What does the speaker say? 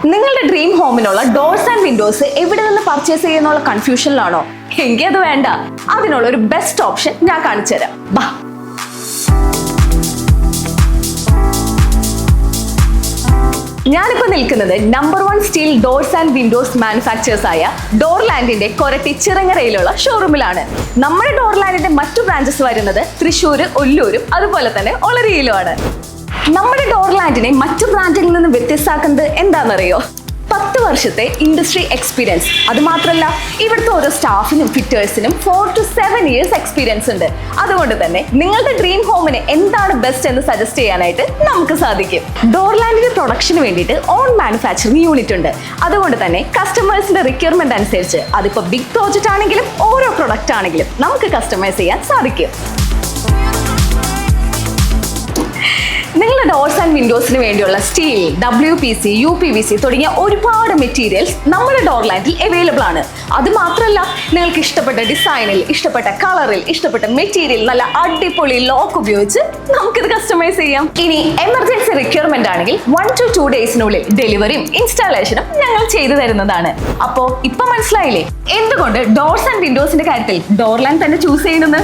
നിങ്ങളുടെ dream ഹോമിനുള്ള doors and Windows എവിടെ നിന്ന് പർച്ചേസ് ചെയ്യുന്നുള്ള കൺഫ്യൂഷനിലാണോ? എങ്കിൽ അത് വേണ്ട. അതിനുള്ള ഒരു ബെസ്റ്റ് ഓപ്ഷൻ ഞാൻ കാണിച്ചു തരാം. ബാ. ഞാനിപ്പോ നിൽക്കുന്നത് number 1 steel doors and Windows manufacturers ആയ ഡോർലാൻഡിന്റെ കൊരട്ടി ചിറങ്ങരയിലുള്ള ഷോറൂമിലാണ്. നമ്മുടെ ഡോർലാൻഡിന്റെ മറ്റു ബ്രാഞ്ചസ് വരുന്നത് തൃശ്ശൂർ, ഒല്ലൂരും അതുപോലെ തന്നെ ഒളരിയിലുമാണ്. നമ്മുടെ ഡോർലാൻഡിനെ മറ്റു ബ്രാൻഡിൽ നിന്ന് വ്യത്യസ്തമാക്കുന്നത് എന്താണെന്നറിയോ? 10 വർഷത്തെ ഇൻഡസ്ട്രി എക്സ്പീരിയൻസ്. അതുമാത്രമല്ല, ഇവിടുത്തെ ഓരോ സ്റ്റാഫിനും ഫിറ്റേഴ്സിനും 4 to 7 years എക്സ്പീരിയൻസ് ഉണ്ട്. അതുകൊണ്ട് തന്നെ നിങ്ങളുടെ ഡ്രീം ഹോമിന് എന്താണ് ബെസ്റ്റ് എന്ന് സജസ്റ്റ് ചെയ്യാനായിട്ട് നമുക്ക് സാധിക്കും. ഡോർലാൻഡിന്റെ പ്രൊഡക്ഷന് വേണ്ടിയിട്ട് ഓൺ മാനുഫാക്ചറിംഗ് യൂണിറ്റ് ഉണ്ട്. അതുകൊണ്ട് തന്നെ കസ്റ്റമേഴ്സിന്റെ റിക്വയർമെന്റ് അനുസരിച്ച് അതിപ്പോൾ ബിഗ് പ്രോജക്റ്റ് ആണെങ്കിലും ഓരോ പ്രൊഡക്റ്റ് ആണെങ്കിലും നമുക്ക് കസ്റ്റമൈസ് ചെയ്യാൻ സാധിക്കും. നിങ്ങളുടെ ഡോർസ് ആൻഡ് വിൻഡോസിന് വേണ്ടിയുള്ള സ്റ്റീൽ, WPC, UPVC തുടങ്ങിയ ഒരുപാട് മെറ്റീരിയൽസ് നമ്മുടെ ഡോർലാൻഡിൽ അവൈലബിൾ ആണ്. അത് മാത്രമല്ല, നിങ്ങൾക്ക് ഇഷ്ടപ്പെട്ട ഡിസൈനിൽ, ഇഷ്ടപ്പെട്ട കളറിൽ, ഇഷ്ടപ്പെട്ട മെറ്റീരിയൽ, നല്ല അടിപൊളി ലോക്ക് ഉപയോഗിച്ച് നമുക്കിത് കസ്റ്റമൈസ് ചെയ്യാം. ഇനി എമർജൻസി റിക്വയർമെന്റ് ആണെങ്കിൽ 1 to 2 ഡേയ്സിനുള്ളിൽ ഡെലിവറിയും ഇൻസ്റ്റാളേഷനും ഞങ്ങൾ ചെയ്തു തരുന്നതാണ്. അപ്പോ ഇപ്പൊ മനസ്സിലായില്ലേ എന്തുകൊണ്ട് ഡോർസ് ആൻഡ് വിൻഡോസിന്റെ കാര്യത്തിൽ ഡോർലാൻഡ് തന്നെ ചൂസ് ചെയ്യുന്നത്?